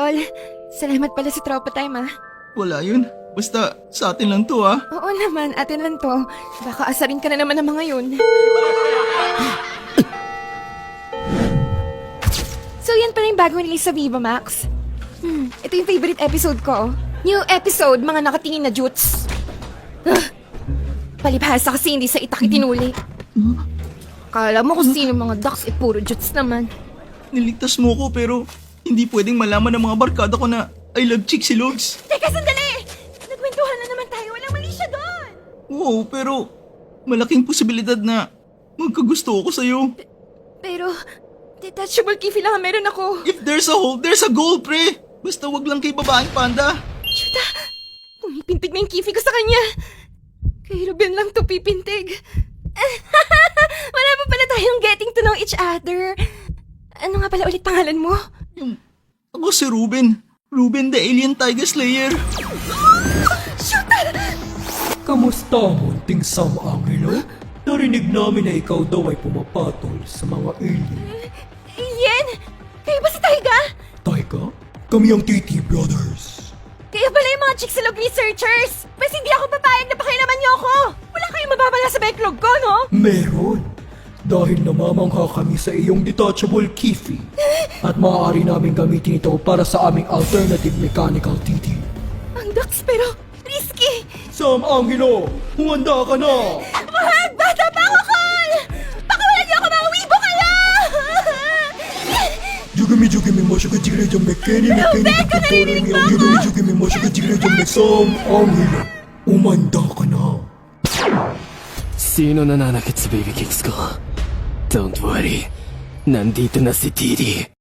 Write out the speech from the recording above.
Tol, salamat pala sa Tropa Time Wala yun. Basta sa atin lang to Oo naman, atin lang to. Baka asarin ka na naman ng mga yun. So yan pala yung bagong release sa Viva Max. Ito yung favorite episode ko. New episode, mga nakatingin na jutes. Palibhasa kasi hindi sa itak itinuli. Kala mo kung sino mga ducks, puro jutes naman. Niligtas mo ko pero hindi pwedeng malaman ng mga barkada ko na I love chick si Logs. Teka, sandali! Nagkwentuhan na naman tayo, walang mali siya doon! Oo, pero malaking posibilidad na magkagusto ako sa'yo. Pero, detachable kifi lang ang meron ako. If there's a hole, there's a goal, pre! Basta wag lang kay babaeng panda. Shoota! Pumipintig na yung kifi ko sa kanya. Kay Ruben lang to pipintig. Wala pa pala tayong getting to know each other. Ano nga pala ulit pangalan mo? Ako si Ruben. Ruben the Alien Tiger Slayer. Shoota! Kamusta, munting Sam Angelo? Narinig namin na ikaw daw ay pumapatol sa mga alien. Alien? Kayo ba si Taiga? Taiga? Kami ang TT Brothers. Kayo pala yung mga Chicxulog researchers. Mas hindi ako papayag na pakialaman niyo ako. Wala kayong mababala sa backlog ko, no? Meron. Dahil namamangha kami sa iyong detachable Kifi. At maaari namin gamitin ito para sa aming alternative mechanical TT. Ang ducks pero risky. Sam Angelo, humanda ka na! Wag! Bata pa ako, Col! Pakawalan niyo ako, mga wibo kayo! Jugimi mashuga jam mekeni mekeni jugimi mashuga jam Sam Angelo, umanda ka na. Sino nananakit sa baby kicks ko? Don't worry, nandito na si Didi.